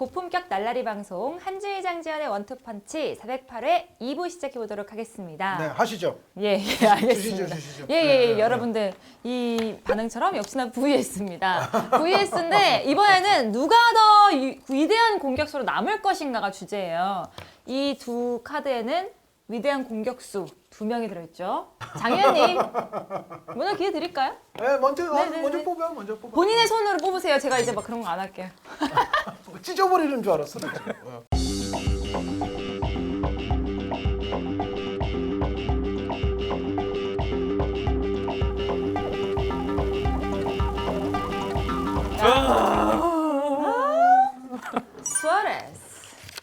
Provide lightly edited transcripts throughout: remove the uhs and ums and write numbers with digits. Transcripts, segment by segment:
고품격 날라리 방송 한주희 장지현의 원투펀치 408회 2부 시작해 보도록 하겠습니다. 네, 하시죠. 예, 알겠습니다. 주시죠. 예, 여러분들 이 반응처럼 역시나 VS입니다. VS인데 이번에는 누가 더 위대한 공격수로 남을 것인가가 주제예요. 이 두 카드에는 위대한 공격수 2명이 들어있죠. 장현님, 먼저 기회 드릴까요? 네, 먼저 네네네. 뽑아. 본인의 손으로 뽑으세요. 제가 이제 막 그런 거 안 할게요. 찢어버리는 줄 알았어. 나 지금. 수아레스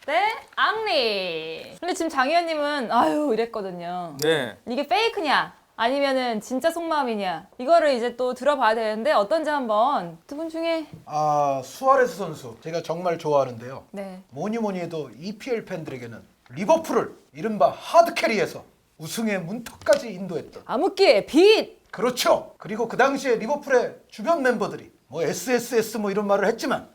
대 앙리. 근데 지금 장희연님은 아유 이랬거든요. 네. 이게 페이크냐 아니면은 진짜 속마음이냐 이거를 이제 또 들어봐야 되는데 어떤지 한번 두 분 중에 수아레스 선수 제가 정말 좋아하는데요. 네. 뭐니 해도 EPL 팬들에게는 리버풀을 이른바 하드캐리에서 우승의 문턱까지 인도했던 암흑기의 빛. 그렇죠. 그리고 그 당시에 리버풀의 주변 멤버들이 뭐 SSS 뭐 이런 말을 했지만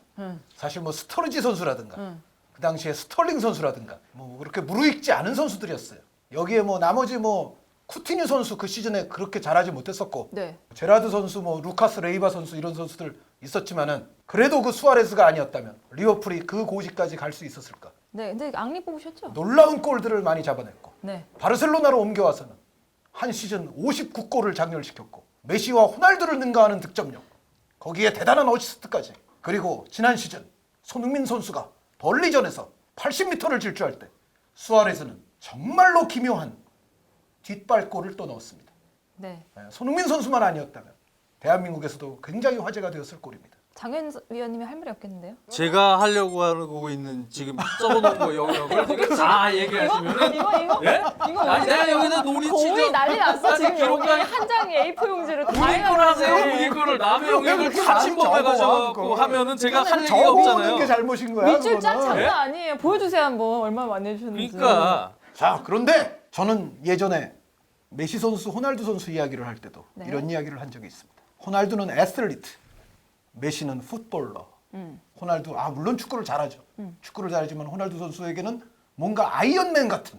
사실 뭐 스터리지 선수라든가 그 당시에 스털링 선수라든가 뭐 그렇게 무르익지 않은 선수들이었어요. 여기에 뭐 나머지 뭐 쿠티뉴 선수 그 시즌에 그렇게 잘하지 못했었고 네. 제라드 선수 뭐 루카스 레이바 선수 이런 선수들 있었지만은 그래도 그 수아레스가 아니었다면 리버풀이 그 고지까지 갈 수 있었을까? 네. 근데 앙리 뽑으셨죠? 놀라운 골들을 많이 잡아냈고 네. 바르셀로나로 옮겨와서는 한 시즌 59골을 장렬시켰고 메시와 호날두를 능가하는 득점력 거기에 대단한 어시스트까지 그리고 지난 시즌 손흥민 선수가 벌리전에서 80m를 질주할 때 수아레스는 정말로 기묘한 뒷발골을 또 넣었습니다. 네. 손흥민 선수만 아니었다면 대한민국에서도 굉장히 화제가 되었을 골입니다. 장현 위원님이 할 말이 없겠는데요? 제가 하려고 하고 있는 지금 써놓은 거 영역을 지금 다 얘기하시면은 이거 예? 이거 아니 내가 여기다 논의 거의 치죠. 난리 났어 지금 기록관- 여기 한 장에 A4 용지를 다 본인 거라세요. 해놨네. 본인 거를 남의 영역을 그거 다 많이 침범해 적어, 가지고 그거. 하면은 제가 할 얘기가 적어오는 게 없잖아요. 잘못인 거야. 밑줄 짠 그거는. 장난 아니에요. 보여주세요 한번 얼마나 많이 해주셨는지. 그러니까 자, 그런데 저는 예전에 메시 선수, 호날두 선수 이야기를 할 때도 네. 이런 이야기를 한 적이 있습니다. 호날두는 애슬리트, 메시는 풋볼러. 호날두 물론 축구를 잘하죠. 축구를 잘하지만 호날두 선수에게는 뭔가 아이언맨 같은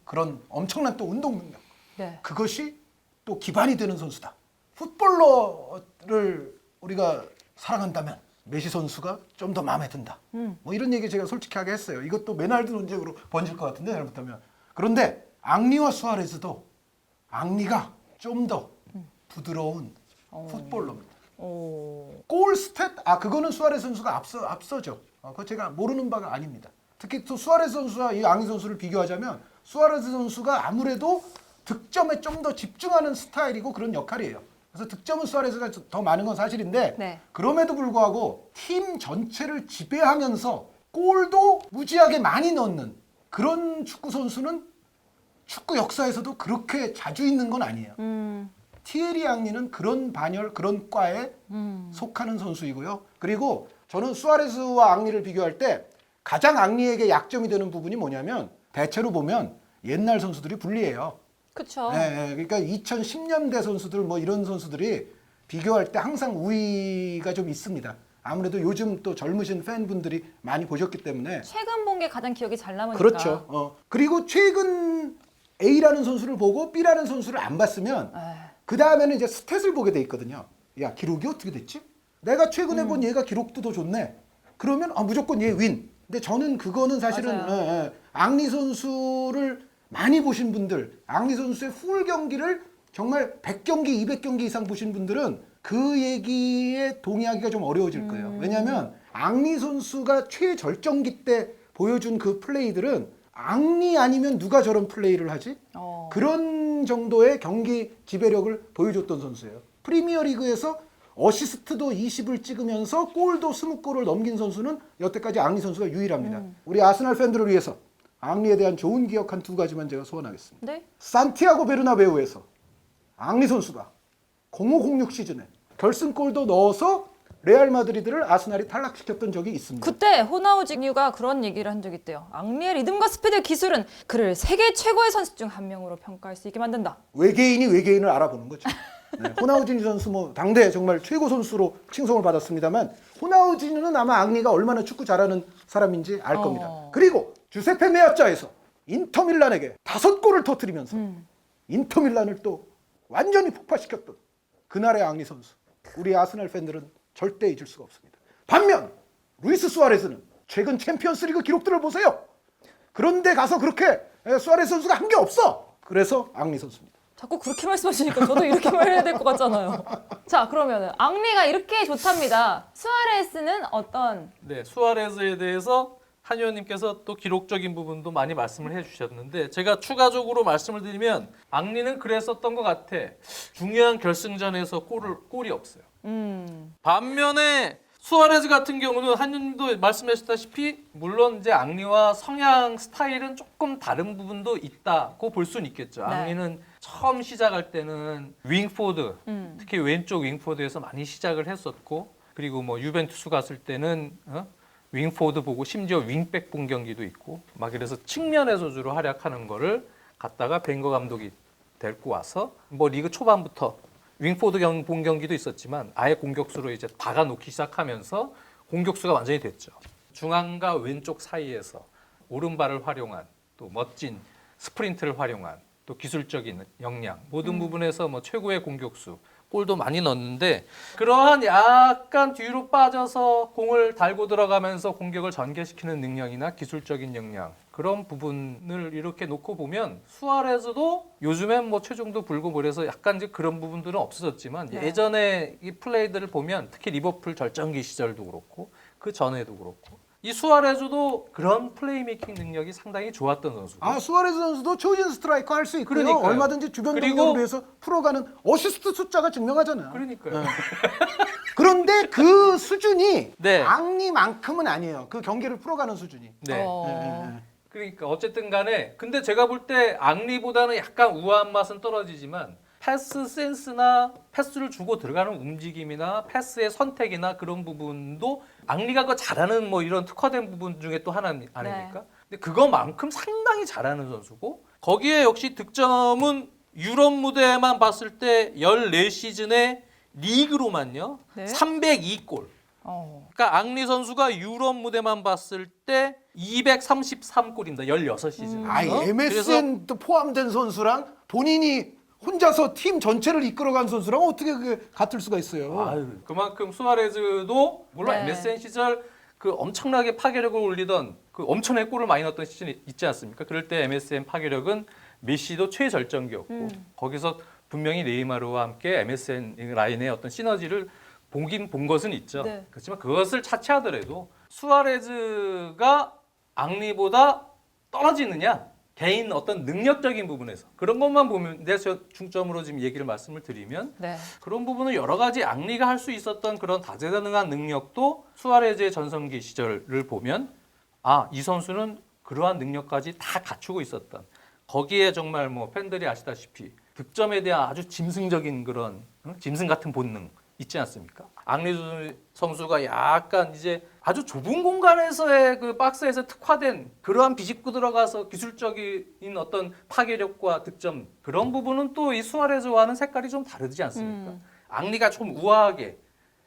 그런 엄청난 또 운동 능력. 네. 그것이 또 기반이 되는 선수다. 풋볼러를 우리가 사랑한다면 메시 선수가 좀 더 마음에 든다. 뭐 이런 얘기 제가 솔직하게 했어요. 이것도 메날드 논쟁으로 번질 것 같은데 잘못하면. 그런데 앙리와 수아레스도 앙리가 좀 더 부드러운 풋볼러입니다. 오. 골 스탯 그거는 수아레스 선수가 앞서죠. 그거 제가 모르는 바가 아닙니다. 특히 또 수아레스 선수와 이 앙리 선수를 비교하자면 수아레스 선수가 아무래도 득점에 좀 더 집중하는 스타일이고 그런 역할이에요. 그래서 득점은 수아레스가 더 많은 건 사실인데 네. 그럼에도 불구하고 팀 전체를 지배하면서 골도 무지하게 많이 넣는 그런 축구 선수는 축구 역사에서도 그렇게 자주 있는 건 아니에요. 티에리 앙리는 그런 반열, 그런 과에 속하는 선수이고요. 그리고 저는 수아레스와 앙리를 비교할 때 가장 앙리에게 약점이 되는 부분이 뭐냐면 대체로 보면 옛날 선수들이 불리해요. 그쵸. 네, 그러니까 2010년대 선수들 뭐 이런 선수들이 비교할 때 항상 우위가 좀 있습니다. 아무래도 요즘 또 젊으신 팬분들이 많이 보셨기 때문에 최근 본 게 가장 기억이 잘 남으니까. 그렇죠. 그리고 최근 A라는 선수를 보고 B라는 선수를 안 봤으면 그 다음에는 이제 스탯을 보게 돼 있거든요. 야, 기록이 어떻게 됐지? 내가 최근에 본 얘가 기록도 더 좋네. 그러면 무조건 얘 윈. 근데 저는 그거는 사실은 맞아요. 앙리 선수를 많이 보신 분들, 앙리 선수의 풀 경기를 정말 100경기, 200경기 이상 보신 분들은 그 얘기에 동의하기가 좀 어려워질 거예요. 왜냐하면 앙리 선수가 최절정기 때 보여준 그 플레이들은 앙리 아니면 누가 저런 플레이를 하지? 그런 정도의 경기 지배력을 보여줬던 선수예요. 프리미어리그에서 어시스트도 20을 찍으면서 골도 20골을 넘긴 선수는 여태까지 앙리 선수가 유일합니다. 우리 아스날 팬들을 위해서 앙리에 대한 좋은 기억 한 2가지만 제가 소원하겠습니다. 네? 산티아고 베르나베우에서 앙리 선수가 0506 시즌에 결승골도 넣어서 레알 마드리드를 아스날이 탈락시켰던 적이 있습니다. 그때 호나우지뉴가 그런 얘기를 한 적이 있대요. 앙리의 리듬과 스피드 기술은 그를 세계 최고의 선수 중 한 명으로 평가할 수 있게 만든다. 외계인이 외계인을 알아보는 거죠. 네, 호나우지뉴 선수 뭐 당대 정말 최고 선수로 칭송을 받았습니다만 호나우지는 아마 앙리가 얼마나 축구 잘하는 사람인지 알 어. 겁니다. 그리고 주세페 메아짜에서 인터밀란에게 5골을 터뜨리면서 인터밀란을 또 완전히 폭파시켰던 그날의 앙리 선수. 우리 아스날 팬들은 절대 잊을 수가 없습니다. 반면 루이스 수아레스는 최근 챔피언스리그 기록들을 보세요. 그런데 가서 그렇게 수아레스 선수가 한 게 없어. 그래서 앙리 선수입니다. 자꾸 그렇게 말씀하시니까 저도 이렇게 말해야 될 것 같잖아요. 자, 그러면은 앙리가 이렇게 좋답니다. 수아레스는 어떤? 네, 수아레스에 대해서 한 의원님께서 또 기록적인 부분도 많이 말씀을 해주셨는데 제가 추가적으로 말씀을 드리면 앙리는 그랬었던 것 같아. 중요한 결승전에서 골이 없어요. 반면에 수아레스 같은 경우는 한 의원님도 말씀하셨다시피 물론 이제 앙리와 성향 스타일은 조금 다른 부분도 있다고 볼 수는 있겠죠. 네. 앙리는 처음 시작할 때는 윙포드, 특히 왼쪽 윙포드에서 많이 시작을 했었고 그리고 뭐 유벤투스 갔을 때는 윙포드 보고 심지어 윙백 본 경기도 있고 막 이래서 측면에서 주로 활약하는 거를 갖다가 벵거 감독이 데리고 와서 뭐 리그 초반부터 윙포드 본 경기도 있었지만 아예 공격수로 이제 박아놓기 시작하면서 공격수가 완전히 됐죠. 중앙과 왼쪽 사이에서 오른발을 활용한 또 멋진 스프린트를 활용한 또 기술적인 역량 모든 부분에서 뭐 최고의 공격수 골도 많이 넣었는데 그러한 약간 뒤로 빠져서 공을 달고 들어가면서 공격을 전개시키는 능력이나 기술적인 역량 그런 부분을 이렇게 놓고 보면 수아레스도 요즘엔 뭐 최종도 불고 그래서 약간 이제 그런 부분들은 없어졌지만 네. 예전에 이 플레이들을 보면 특히 리버풀 절정기 시절도 그렇고 그 전에도 그렇고 이 수아레스도 그런 플레이메이킹 능력이 상당히 좋았던 선수고 수아레스 선수도 초진 스트라이커 할 수 있고요. 그러니까요. 얼마든지 주변 그리고- 공격을 위해서 풀어가는 어시스트 숫자가 증명하잖아요. 그러니까요. 그런데 그 수준이 네. 앙리만큼은 아니에요. 그 경기를 풀어가는 수준이. 네. 어. 그러니까 어쨌든 간에 근데 제가 볼 때 앙리보다는 약간 우아한 맛은 떨어지지만 패스 센스나 패스를 주고 들어가는 움직임이나 패스의 선택이나 그런 부분도 앙리가 그 잘하는 뭐 이런 특화된 부분 중에 또 하나 아닙니까? 네. 근데 그거만큼 상당히 잘하는 선수고 거기에 역시 득점은 유럽 무대에만 봤을 때 14시즌에 리그로만요. 네. 302골. 그러니까 앙리 선수가 유럽 무대만 봤을 때 233골입니다. 16시즌. MSN도 포함된 선수랑 본인이 혼자서 팀 전체를 이끌어간 선수랑 어떻게 그게 같을 수가 있어요. 아유, 그만큼 수아레즈도 물론 네. MSN 시절 그 엄청나게 파괴력을 올리던 그 엄청나게 골을 많이 넣었던 시즌이 있지 않습니까? 그럴 때 MSN 파괴력은 메시도 최절정기였고 거기서 분명히 네이마르와 함께 MSN 라인의 어떤 시너지를 보긴 본 것은 있죠. 네. 그렇지만 그것을 차치하더라도 수아레즈가 앙리보다 떨어지느냐? 개인 어떤 능력적인 부분에서 그런 것만 보면 내가 중점으로 지금 얘기를 말씀을 드리면 네. 그런 부분은 여러 가지 앙리가 할 수 있었던 그런 다재다능한 능력도 수아레즈의 전성기 시절을 보면 이 선수는 그러한 능력까지 다 갖추고 있었던 거기에 정말 뭐 팬들이 아시다시피 득점에 대한 아주 짐승적인 그런 짐승 같은 본능 있지 않습니까? 앙리 선수가 약간 이제 아주 좁은 공간에서의 그 박스에서 특화된 그러한 비집고 들어가서 기술적인 어떤 파괴력과 득점 그런 부분은 또 이 수아레즈와는 색깔이 좀 다르지 않습니까? 앙리가 좀 우아하게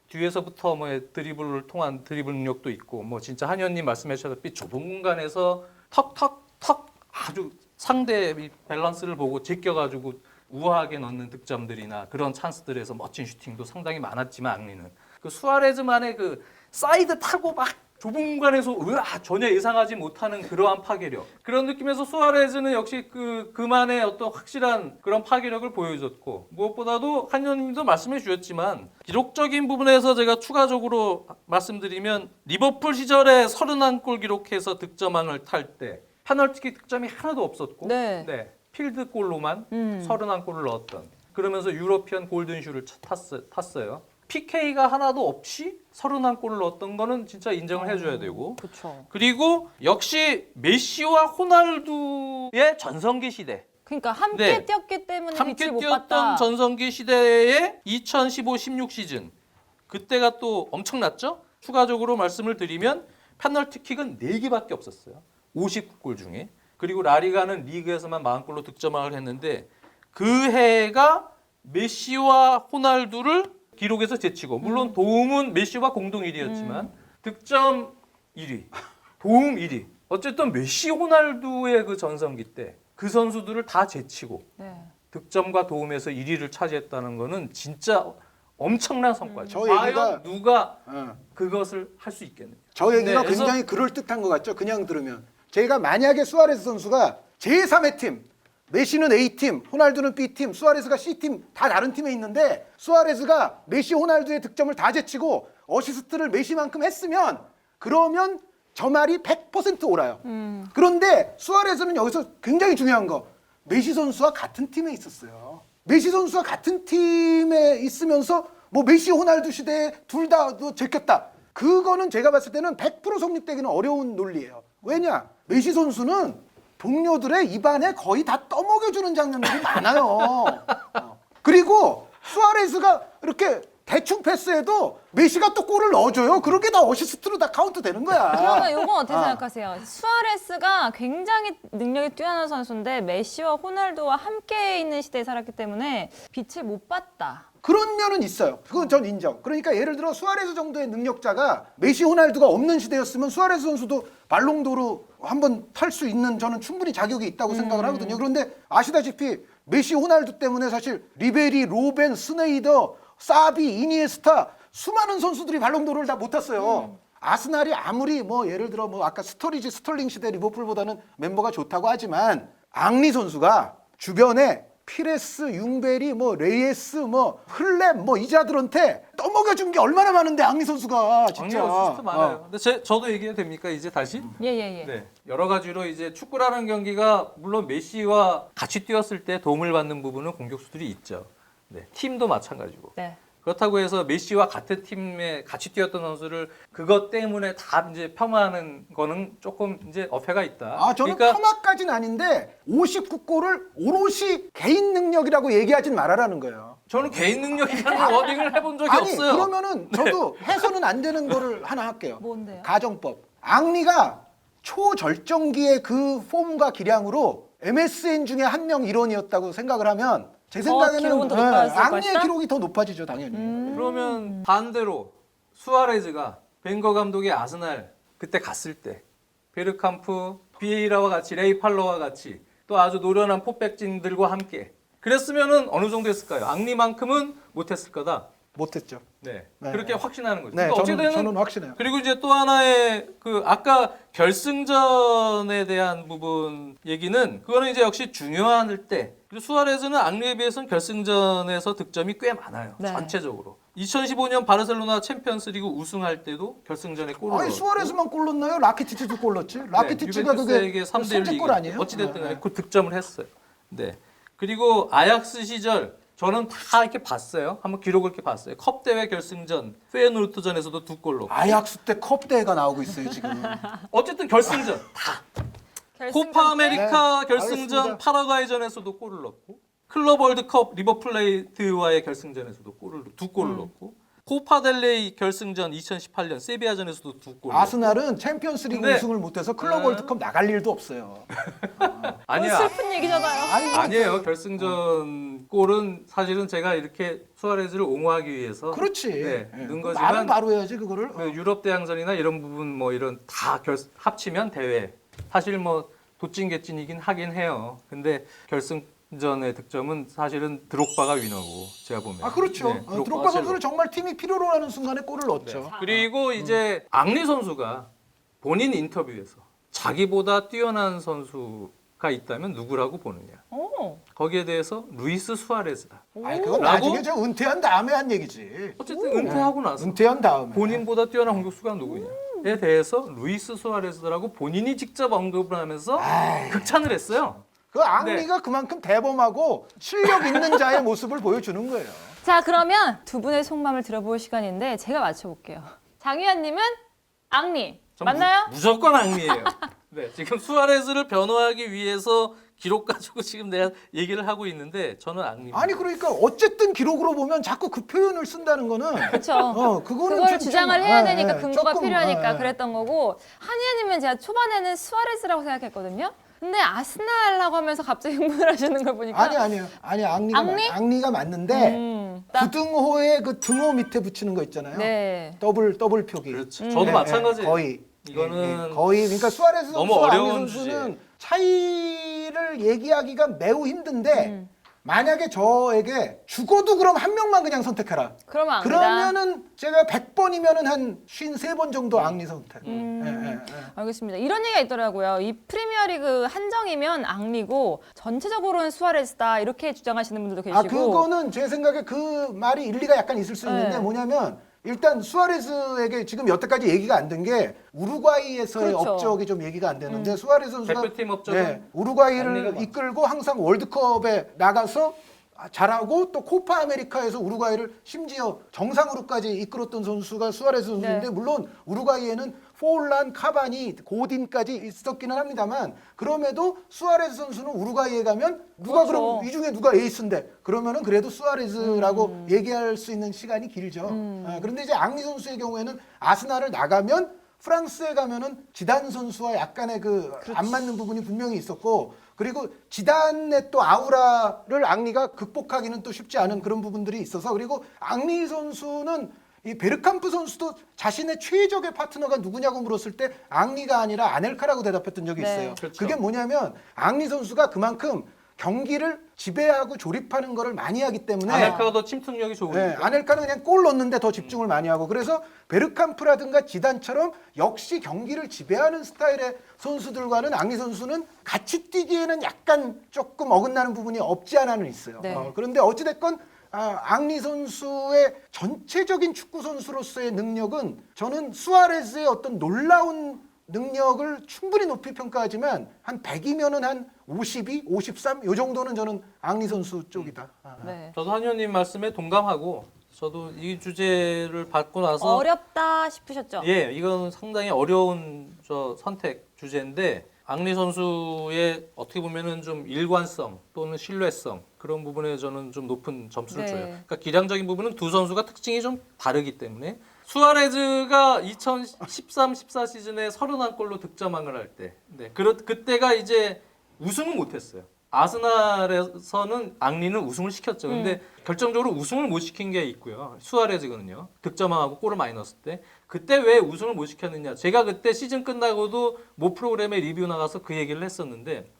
뒤에서부터 뭐 드리블을 통한 드리블 능력도 있고 뭐 진짜 한 의원님 말씀하셨다시피 좁은 공간에서 턱턱턱 아주 상대 밸런스를 보고 제껴가지고 우아하게 넣는 득점들이나 그런 찬스들에서 멋진 슈팅도 상당히 많았지만 앙리는 그 수아레즈만의 그 사이드 타고 막 좁은 공간에서 전혀 예상하지 못하는 그러한 파괴력 그런 느낌에서 수아레즈는 역시 그만의 어떤 확실한 그런 파괴력을 보여줬고 무엇보다도 한 의원님도 말씀해 주셨지만 기록적인 부분에서 제가 추가적으로 말씀드리면 리버풀 시절에 31골 기록해서 득점왕을 탈 때 페널티킥 득점이 하나도 없었고 네. 필드골로만 31골을 넣었던 그러면서 유러피언 골든슈를 탔어요. PK가 하나도 없이 31골을 넣었던 거는 진짜 인정을 해줘야 되고 그렇죠. 그리고 역시 메시와 호날두의 전성기 시대 그러니까 함께 네. 뛰었기 때문에 함께 빛을 못 뛰었던 봤다. 전성기 시대의 2015-16 시즌 그때가 또 엄청났죠. 추가적으로 말씀을 드리면 페널티킥은 4개밖에 없었어요. 59골 중에. 그리고 라리가는 리그에서만 40골로 득점왕을 했는데 그 해가 메시와 호날두를 기록에서 제치고 물론 도움은 메시와 공동 1위였지만 득점 1위, 도움 1위. 어쨌든 메시, 호날두의 그 전성기 때 그 선수들을 다 제치고 네. 득점과 도움에서 1위를 차지했다는 거는 진짜 엄청난 성과죠. 저 얘기가- 과연 누가 어. 그것을 할 수 있겠느냐. 저 얘기가 네, 그래서- 굉장히 그럴듯한 것 같죠? 그냥 들으면. 제가 만약에 수아레스 선수가 제3의 팀, 메시는 A팀, 호날두는 B팀, 수아레스가 C팀 다 다른 팀에 있는데 수아레스가 메시, 호날두의 득점을 다 제치고 어시스트를 메시만큼 했으면 그러면 저 말이 100% 옳아요. 그런데 수아레스는 여기서 굉장히 중요한 거 메시 선수와 같은 팀에 있었어요. 메시 선수와 같은 팀에 있으면서 뭐 메시, 호날두 시대에 둘 다 제꼈다. 그거는 제가 봤을 때는 100% 성립되기는 어려운 논리예요. 왜냐? 메시 선수는 동료들의 입안에 거의 다 떠먹여주는 장면들이 많아요. 그리고 수아레스가 이렇게 대충 패스해도 메시가 또 골을 넣어줘요. 그렇게 다 어시스트로 다 카운트 되는 거야. 그러면 이건 어떻게 아. 생각하세요? 수아레스가 굉장히 능력이 뛰어난 선수인데 메시와 호날두와 함께 있는 시대에 살았기 때문에 빛을 못 봤다. 그런 면은 있어요. 그건 전 인정. 그러니까 예를 들어 수아레스 정도의 능력자가 메시, 호날두가 없는 시대였으면 수아레스 선수도 발롱도르 한번 탈 수 있는 저는 충분히 자격이 있다고 생각을 하거든요. 그런데 아시다시피 메시, 호날두 때문에 사실 리베리, 로벤, 스네이더, 사비, 이니에스타 수많은 선수들이 발롱도르를 다 못 탔어요. 아스날이 아무리 뭐 예를 들어 뭐 아까 스터리지, 스털링 시대 리버풀보다는 멤버가 좋다고 하지만 앙리 선수가 주변에 피레스, 융베리, 뭐 레이에스, 뭐 흘렙, 뭐 이자들한테 떠먹여준 게 얼마나 많은데 앙리 선수가 진짜. 어시스트 많아요. 근데 저도 얘기해도 됩니까 이제 다시? 예예예. 네. 여러 가지로 이제 축구라는 경기가 물론 메시와 같이 뛰었을 때 도움을 받는 부분은 공격수들이 있죠. 네. 팀도 마찬가지고. 네. 그렇다고 해서 메시와 같은 팀에 같이 뛰었던 선수를 그것 때문에 다 이제 폄하하는 거는 조금 이제 어폐가 있다. 아, 저는 폄하까지는 아닌데 59골을 오롯이 개인 능력이라고 얘기하진 말아라는 거예요. 저는 개인 능력이라는 워딩을 해본 적이 아니, 없어요. 그러면은 저도 해서는 안 되는 거를 하나 할게요. 뭔데요? 가정법. 앙리가 초절정기의 그 폼과 기량으로 MSN 중에 한 명 일원이었다고 생각을 하면 제 생각에는 기록은 더 높아졌을 앙리의 것이다? 기록이 더 높아지죠, 당연히. 그러면 반대로 수아레즈가 벵거 감독의 아스날 그때 갔을 때 베르캄프, 비에이라와 같이 레이 팔로와 같이 또 아주 노련한 포백진들과 함께 그랬으면은 어느 정도 했을까요? 앙리만큼은 못했을 거다. 못했죠. 네. 네. 그렇게 확신하는 거죠. 네, 그러니까 저는 확신해요. 그리고 이제 또 하나의 그 아까 결승전에 대한 부분 얘기는 그거는 이제 역시 중요할 때 그리고 수아레즈는 앙리에 비해서는 결승전에서 득점이 꽤 많아요. 네. 전체적으로. 2015년 바르셀로나 챔피언스리그 우승할 때도 결승전에 골을 아니 넣었고 수아레스만 골 넣나요? 라키티치도 골 넣었지. 라키티치가 그게 유벤투스에게 3대 1로 선제골 아니에요? 어찌 됐든 간에 네. 그 득점을 했어요. 네. 그리고 아약스 시절 저는 다 이렇게 봤어요. 한번 기록을 이렇게 봤어요. 컵 대회 결승전 페예노르트전에서도 2골 넣고. 아약스 때 컵 대회가 나오고 있어요 지금. 어쨌든 결승전 다. 결승전 코파 때? 아메리카 네, 결승전 알겠습니다. 파라과이전에서도 골을 넣고 클럽 월드컵 리버플레이트와의 결승전에서도 2골을 넣고 코파 델레이 결승전 2018년 세비야전에서도 2골. 아스날은 챔피언스리그 근데- 우승을 못해서 클럽 네. 월드컵 나갈 일도 없어요. 아니야. 슬픈 얘기잖아요. 아니에요. 결승전 골은 사실은 제가 이렇게 수아레즈를 옹호하기 위해서 그렇지. 네, 예. 넣은 말은 거지만 바로 해야지 그거를. 그 유럽 대항전이나 이런 부분 뭐 이런 다 합치면 대회 사실 뭐 도찐개찐이긴 하긴 해요. 근데 결승전의 득점은 사실은 드록바가 위너고 제가 보면. 아 그렇죠. 네, 드록바 선수는 첼로. 정말 팀이 필요로 하는 순간에 골을 넣었죠. 그리고 이제 앙리 선수가 본인 인터뷰에서 자기보다 뛰어난 선수가 있다면 누구라고 보느냐. 오. 거기에 대해서 루이스 수아레즈다. 아니 그건 라고? 나중에 저 은퇴한 다음에 한 얘기지. 어쨌든 은퇴하고 나서 은퇴한 다음에. 본인보다 뛰어난 공격수가 누구냐에 대해서 루이스 수아레즈라고 본인이 직접 언급을 하면서 극찬을 했어요. 그 앙리가 그만큼 대범하고 실력 있는 자의 모습을 보여주는 거예요. 자 그러면 두 분의 속마음을 들어볼 시간인데 제가 맞춰볼게요. 장유한님은 앙리 전 맞나요? 무조건 앙리예요. 네, 지금 수아레즈를 변호하기 위해서 기록 가지고 지금 내가 얘기를 하고 있는데 저는 앙리입니다. 아니 그러니까 어쨌든 기록으로 보면 자꾸 그 표현을 쓴다는 거는 그렇죠. 그거는 그걸 좀- 주장을 좀- 해야 예, 되니까 예, 근거가 조금, 필요하니까 예, 예. 그랬던 거고 한의원님은 제가 초반에는 수아레스라고 생각했거든요. 근데 아스날라고 하면서 갑자기 흥분을 하시는 걸 보니까 아니 앙리가 앙리? 앙리가 맞는데 음. 구등호의 그 등호 밑에 붙이는 거 있잖아요. 네. 더블 표기. 그렇죠. 저도 네, 마찬가지예요. 네, 거의. 이거는 거의 그러니까 수아레스 너무 선수와 어려운 앙리 선수는 차이를 얘기하기가 매우 힘든데 만약에 저에게 죽어도 그럼 한 명만 그냥 선택해라. 그러면 안 그러면은 제가 100번이면은 한 53번 정도 앙리 선택. 알겠습니다. 이런 얘기가 있더라고요. 이 프리미어리그 한정이면 앙리고 전체적으로는 수아레스다 이렇게 주장하시는 분들도 계시고. 아 그거는 제 생각에 그 말이 일리가 약간 있을 수 있는데 네. 뭐냐면 일단 수아레스에게 지금 여태까지 얘기가 안 된 게 우루과이에서의 그렇죠. 업적이 좀 얘기가 안 되는데 수아레스 선수가 대표팀 업적은 우루과이를 앙리가 많죠. 이끌고 항상 월드컵에 나가서 잘하고 또 코파 아메리카에서 우루과이를 심지어 정상으로까지 이끌었던 선수가 수아레스 선수인데 네. 물론 우루과이에는 포울란, 카바니, 고딘까지 있었기는 합니다만 그럼에도 수아레스 선수는 우루과이에 가면 누가 그렇죠. 그럼 이 중에 누가 에이스인데 그러면은 그래도 수아레스라고 얘기할 수 있는 시간이 길죠. 그런데 이제 앙리 선수의 경우에는 아스날을 나가면 프랑스에 가면은 지단 선수와 약간의 그 안 맞는 부분이 분명히 있었고 그리고 지단의 또 아우라를 앙리가 극복하기는 또 쉽지 않은 그런 부분들이 있어서 그리고 앙리 선수는 이 베르캄프 선수도 자신의 최적의 파트너가 누구냐고 물었을 때 앙리가 아니라 아넬카라고 대답했던 적이 네. 있어요. 그렇죠. 그게 뭐냐면 앙리 선수가 그만큼 경기를 지배하고 조립하는 거를 많이 하기 때문에 아넬카가 더 침투력이 좋으니까. 네, 아넬카는 그냥 골 넣는데 더 집중을 많이 하고 그래서 베르캄프라든가 지단처럼 역시 경기를 지배하는 스타일의 선수들과는 앙리 선수는 같이 뛰기에는 약간 조금 어긋나는 부분이 없지 않아는 있어요. 네. 그런데 어찌됐건 앙리 선수의 전체적인 축구 선수로서의 능력은 저는 수아레스의 어떤 놀라운 능력을 충분히 높이 평가하지만 한 100이면은 한 52, 53 요 정도는 저는 앙리 선수 쪽이다. 네. 저도 한 의원님 말씀에 동감하고 저도 이 주제를 받고 나서 어렵다 싶으셨죠? 예, 이건 상당히 어려운 선택 주제인데 앙리 선수의 어떻게 보면은 좀 일관성 또는 신뢰성 그런 부분에 저는 좀 높은 점수를 네. 줘요. 그러니까 기량적인 부분은 두 선수가 특징이 좀 다르기 때문에 수아레즈가 2013-14 시즌에 31골로 득점왕을 할 때, 네, 그때가 이제 우승은 못했어요. 아스날에서는 앙리는 우승을 시켰죠. 근데 결정적으로 우승을 못 시킨 게 있고요. 수아레즈거든요. 득점왕하고 골을 많이 넣었을 때. 그때 왜 우승을 못 시켰느냐. 제가 그때 시즌 끝나고도 모 프로그램에 리뷰 나가서 그 얘기를 했었는데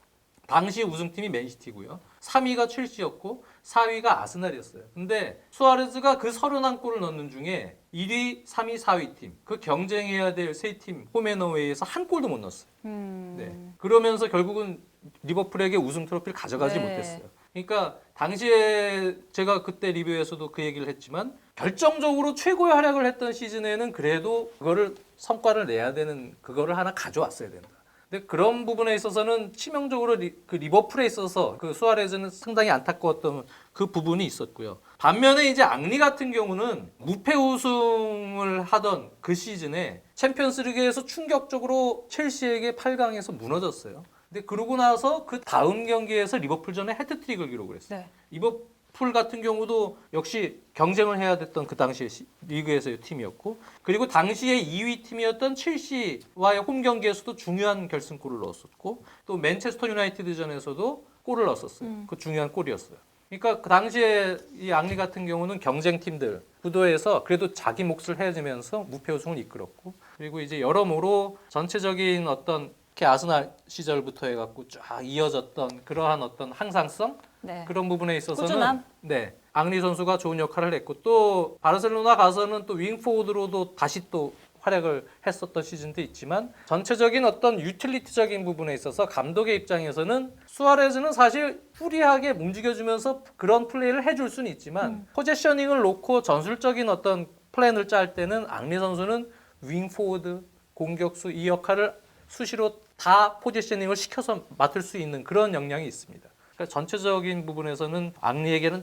당시 우승팀이 맨시티고요. 3위가 첼시였고 4위가 아스날이었어요. 근데 수아레즈가 그 31골을 넣는 중에 1위, 3위, 4위 팀, 그 경쟁해야 될 세 팀 홈앤어웨이에서 한 골도 못 넣었어요. 네. 그러면서 결국은 리버풀에게 우승 트로피를 가져가지 네. 못했어요. 그러니까 당시에 제가 그때 리뷰에서도 그 얘기를 했지만 결정적으로 최고의 활약을 했던 시즌에는 그래도 그거를 성과를 내야 되는 그거를 하나 가져왔어야 된다. 근데 그런 부분에 있어서는 치명적으로 그 리버풀에 있어서 그 수아레즈는 상당히 안타까웠던 그 부분이 있었고요. 반면에 이제 앙리 같은 경우는 무패 우승을 하던 그 시즌에 챔피언스리그에서 충격적으로 첼시에게 8강에서 무너졌어요. 근데 그러고 나서 그 다음 경기에서 리버풀전에 해트트릭을 기록을 했어요. 네. 리버풀 같은 경우도 역시 경쟁을 해야 됐던 그 당시에 리그에서의 팀이었고 그리고 당시에 2위 팀이었던 첼시와의 홈 경기에서도 중요한 결승골을 넣었었고 또 맨체스터 유나이티드전에서도 골을 넣었었어요. 그 중요한 골이었어요. 그러니까 그 당시에 이 앙리 같은 경우는 경쟁팀들 구도에서 그래도 자기 몫을 해주면서 무패 우승을 이끌었고 그리고 이제 여러모로 전체적인 어떤 특히 아스날 시절부터 해갖고 쫙 이어졌던 그러한 어떤 항상성 네. 그런 부분에 있어서는 꾸준함? 네 앙리 선수가 좋은 역할을 했고 또 바르셀로나 가서는 또 윙포워드로도 다시 또 활약을 했었던 시즌도 있지만 전체적인 어떤 유틸리티적인 부분에 있어서 감독의 입장에서는 수아레즈는 사실 프리하게 움직여주면서 그런 플레이를 해줄 수는 있지만 포지셔닝을 놓고 전술적인 어떤 플랜을 짤 때는 앙리 선수는 윙포워드 공격수 이 역할을 수시로 다 포지셔닝을 시켜서 맡을 수 있는 그런 역량이 있습니다. 그러니까 전체적인 부분에서는 앙리에게는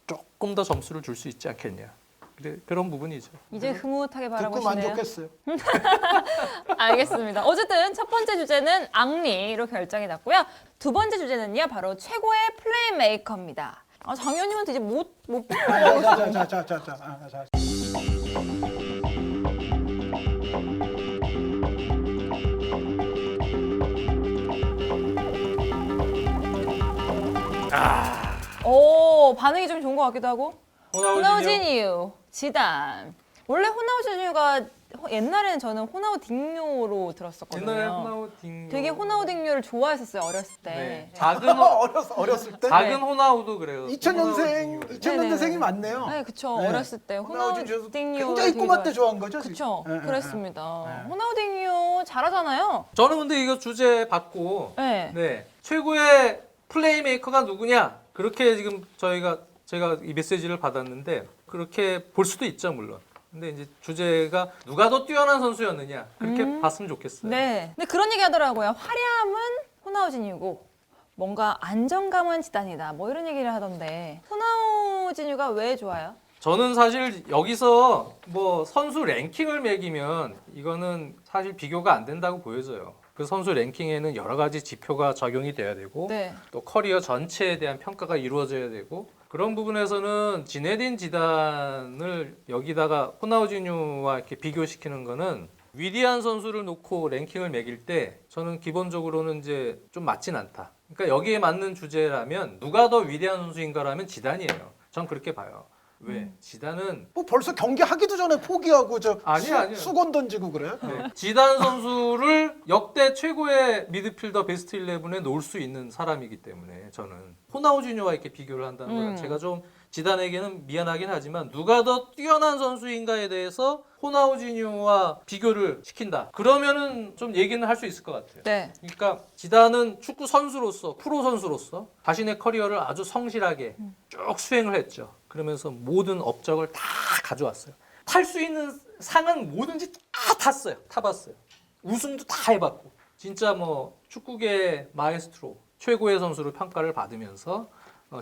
조금 더 점수를 줄 수 있지 않겠냐. 그런 부분이죠. 이제 흐뭇하게 듣고 바라보시네요. 만족했어요. 알겠습니다. 어쨌든 첫 번째 주제는 앙리로 결정이 났고요. 두 번째 주제는요, 바로 최고의 플레이메이커입니다. 장 의원님한테 이제 못 자. 오, 반응이 좀 좋은 것 같기도 하고. 호나우지뉴, 지단. 원래 호나우지뉴가 옛날에는 저는 호나우딩요로 들었었거든요. 옛날에 호나우딩요. 되게 호나우딩요를 좋아했었어요 어렸을 때. 네. 어렸을 때. 작은 호나우도 그래요. 2000년생이 많네요. 네, 그쵸. 네. 어렸을 때 호나우지뉴 호나우딩요 굉장히 꼬마 때 좋아한 거죠. 그쵸. 네, 그랬습니다. 네. 호나우딩요 잘하잖아요. 저는 근데 이거 주제 받고 네. 네. 최고의 플레이메이커가 누구냐? 그렇게 지금 제가 이 메시지를 받았는데 그렇게 볼 수도 있죠, 물론. 근데 이제 주제가 누가 더 뛰어난 선수였느냐? 그렇게 봤으면 좋겠어요. 네. 근데 그런 얘기 하더라고요. 화려함은 호나우지뉴고 뭔가 안정감은 지단이다. 뭐 이런 얘기를 하던데 호나우지뉴가 왜 좋아요? 저는 사실 여기서 뭐 선수 랭킹을 매기면 이거는 사실 비교가 안 된다고 보여져요. 그 선수 랭킹에는 여러 가지 지표가 적용이 돼야 되고 네. 또 커리어 전체에 대한 평가가 이루어져야 되고 그런 부분에서는 지네딘 지단을 여기다가 호나우지뉴와 이렇게 비교시키는 거는 위대한 선수를 놓고 랭킹을 매길 때 저는 기본적으로는 이제 좀 맞진 않다. 그러니까 여기에 맞는 주제라면 누가 더 위대한 선수인가라면 지단이에요. 전 그렇게 봐요. 왜? 지단은 뭐 벌써 경기 하기도 전에 포기하고 아니요. 수건 던지고 그래요? 네. 지단 선수를 역대 최고의 미드필더 베스트 11에 놓을 수 있는 사람이기 때문에 저는 호나우지뉴와 이렇게 비교를 한다는 건 제가 좀 지단에게는 미안하긴 하지만 누가 더 뛰어난 선수인가에 대해서 호나우지뉴와 비교를 시킨다. 그러면은 좀 얘기는 할 수 있을 것 같아요. 네. 그러니까 지단은 축구 선수로서 프로 선수로서 자신의 커리어를 아주 성실하게 쭉 수행을 했죠. 그러면서 모든 업적을 다 가져왔어요. 탈 수 있는 상은 뭐든지 다 탔어요. 타봤어요. 우승도 다 해봤고 진짜 뭐 축구계 마에스트로 최고의 선수로 평가를 받으면서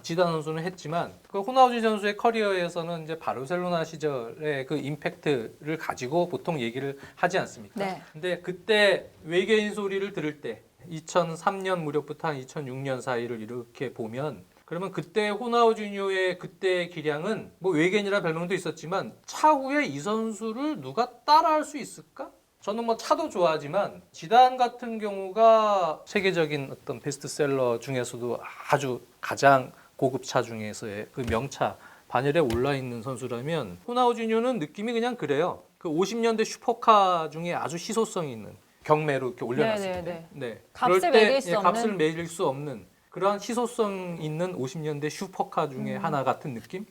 지단 선수는 했지만 그 호나우지 선수의 커리어에서는 이제 바르셀로나 시절의 그 임팩트를 가지고 보통 얘기를 하지 않습니까? 네. 근데 그때 외계인 소리를 들을 때 2003년 무렵부터 한 2006년 사이를 이렇게 보면 그러면 그때 호나우지뉴의 그때의 기량은 뭐 외계인이라는 별명도 있었지만 차후에 이 선수를 누가 따라할 수 있을까? 저는 뭐 차도 좋아하지만 지단 같은 경우가 세계적인 어떤 베스트셀러 중에서도 아주 가장 고급 차 중에서의 그 명차 반열에 올라 있는 선수라면 호나우지뉴는 느낌이 그냥 그래요. 그 50년대 슈퍼카 중에 아주 희소성이 있는 경매로 이렇게 올려놨을 때, 네. 값을 그럴 때 매길 수 없는? 값을 매길 수 없는 그러한 희소성 있는 50년대 슈퍼카 중에 하나 같은 느낌?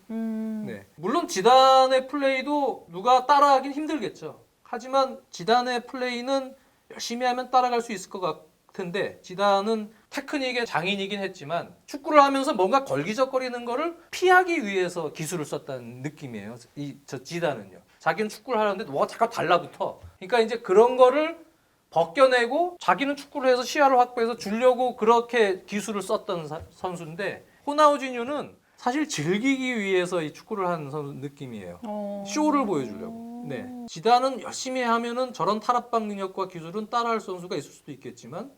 네. 물론 지단의 플레이도 누가 따라하긴 힘들겠죠. 하지만 지단의 플레이는 열심히 하면 따라갈 수 있을 것 같은데 지단은 테크닉의 장인이긴 했지만 축구를 하면서 뭔가 걸기적거리는 거를 피하기 위해서 기술을 썼다는 느낌이에요. 저 지단은요. 자기는 축구를 하는데 뭐가 자꾸 달라붙어. 그러니까 이제 그런 거를 벗겨내고 자기는 축구를 해서 시야를 확보해서 주려고 그렇게 기술을 썼던 선수인데 호나우지뉴는 사실 즐기기 위해서 이 축구를 하는 선수 느낌이에요. 쇼를 보여주려고. 네. 지단은 열심히 하면은 저런 탈압박 능력과 기술은 따라할 선수가 있을 수도 있겠지만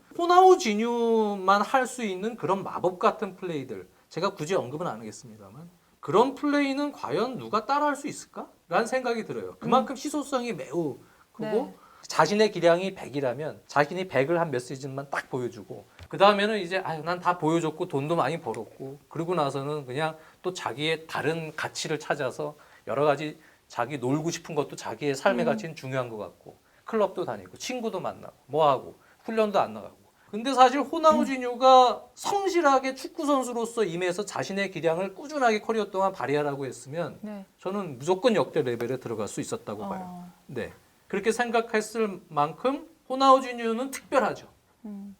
호나우지뉴만 할 수 있는 그런 마법 같은 플레이들 제가 굳이 언급은 안 하겠습니다만 그런 플레이는 과연 누가 따라할 수 있을까? 라는 생각이 들어요. 그만큼 희소성이 매우 크고 네. 자신의 기량이 100이라면 자신이 100을 한 몇 시즌만 딱 보여주고 그 다음에는 이제 난 다 보여줬고 돈도 많이 벌었고 그러고 나서는 그냥 또 자기의 다른 가치를 찾아서 여러 가지 자기 놀고 싶은 것도 자기의 삶의 가치는 중요한 것 같고 클럽도 다니고 친구도 만나고 뭐하고 훈련도 안 나가고 근데 사실 호나우지뉴가 성실하게 축구 선수로서 임해서 자신의 기량을 꾸준하게 커리어 동안 발휘하라고 했으면 네. 저는 무조건 역대 레벨에 들어갈 수 있었다고 봐요. 네. 그렇게 생각했을 만큼 호나우지뉴는 특별하죠.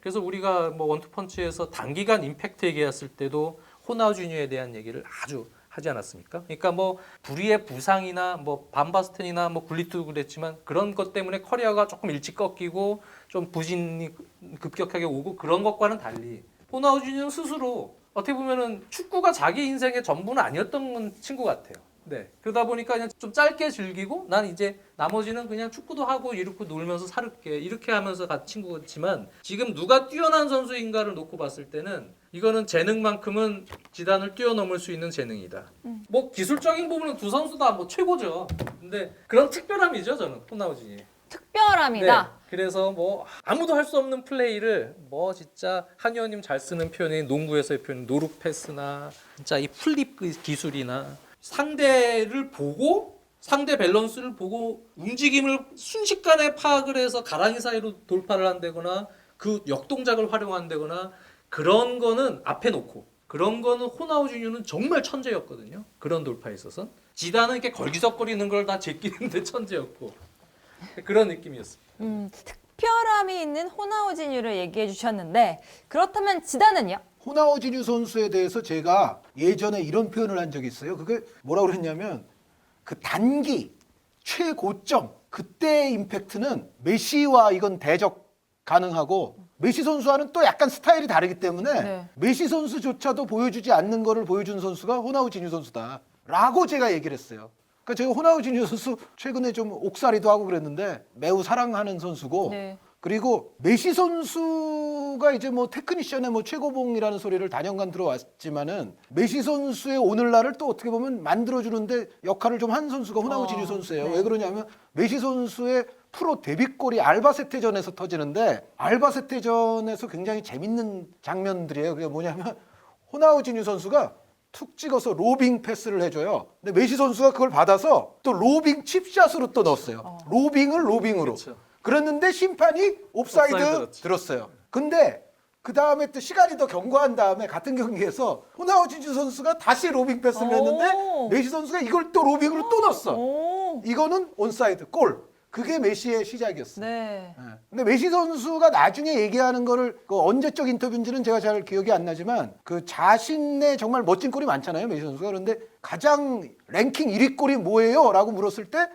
그래서 우리가 뭐 원투펀치에서 단기간 임팩트 얘기했을 때도 호나우지뉴에 대한 얘기를 아주 하지 않았습니까? 그러니까 뭐 불의의 부상이나 뭐 반바스텐이나 뭐 굴리트도 그랬지만 그런 것 때문에 커리어가 조금 일찍 꺾이고 좀 부진이 급격하게 오고 그런 것과는 달리 호나우지뉴는 스스로 어떻게 보면은 축구가 자기 인생의 전부는 아니었던 친구 같아요. 네. 그러다 보니까 그냥 좀 짧게 즐기고 난 이제 나머지는 그냥 축구도 하고 이렇게 놀면서 살을게 이렇게 하면서 간 친구지만 지금 누가 뛰어난 선수인가를 놓고 봤을 때는 이거는 재능만큼은 지단을 뛰어넘을 수 있는 재능이다. 뭐 기술적인 부분은 두 선수 다 뭐 최고죠. 근데 그런 특별함이죠 저는 호나우지뉴. 특별함이다. 네. 그래서 뭐 아무도 할 수 없는 플레이를 뭐 진짜 한의원님 잘 쓰는 표현이 농구에서의 표현 노루 패스나 진짜 이 플립 기술이나 상대를 보고 상대 밸런스를 보고 움직임을 순식간에 파악을 해서 가랑이 사이로 돌파를 한다거나 그 역동작을 활용한다거나 그런 거는 앞에 놓고 그런 거는 호나우지뉴는 정말 천재였거든요. 그런 돌파에 있어서 지단은 이렇게 걸기적거리는 걸 다 제끼는데 천재였고 그런 느낌이었습니다. 특별함이 있는 호나우지뉴를 얘기해 주셨는데 그렇다면 지단은요? 호나우지뉴 선수에 대해서 제가 예전에 이런 표현을 한 적이 있어요. 그게 뭐라고 그랬냐면 그 단기 최고점 그때의 임팩트는 메시와 이건 대적 가능하고 메시 선수와는 또 약간 스타일이 다르기 때문에 네. 메시 선수조차도 보여주지 않는 거를 보여준 선수가 호나우지뉴 선수다라고 제가 얘기를 했어요. 그러니까 제가 호나우지뉴 선수 최근에 좀 옥살이도 하고 그랬는데 매우 사랑하는 선수고 네. 그리고 메시 선수가 이제 뭐 테크니션의 뭐 최고봉이라는 소리를 단연간 들어왔지만은 메시 선수의 오늘날을 또 어떻게 보면 만들어주는데 역할을 좀 한 선수가 호나우지뉴 선수예요. 네. 왜 그러냐면 메시 선수의 프로 데뷔골이 알바세테전에서 터지는데 알바세테전에서 굉장히 재밌는 장면들이에요. 그게 뭐냐면 호나우지뉴 선수가 툭 찍어서 로빙 패스를 해줘요. 근데 메시 선수가 그걸 받아서 또 로빙 칩샷으로 또 넣었어요. 로빙을 로빙으로. 그렇죠. 그랬는데 심판이 옵사이드 들었지. 들었어요. 근데 그 다음에 또 시간이 더 경과한 다음에 같은 경기에서 호나우지뉴 선수가 다시 로빙 패스를 했는데 오. 메시 선수가 이걸 또 로빙으로 또 넣었어. 오. 이거는 온사이드 골. 그게 메시의 시작이었어요. 네. 예. 근데 메시 선수가 나중에 얘기하는 거를 그 언제적 인터뷰인지는 제가 잘 기억이 안 나지만 그 자신의 정말 멋진 골이 많잖아요, 메시 선수가. 그런데 가장 랭킹 1위 골이 뭐예요? 라고 물었을 때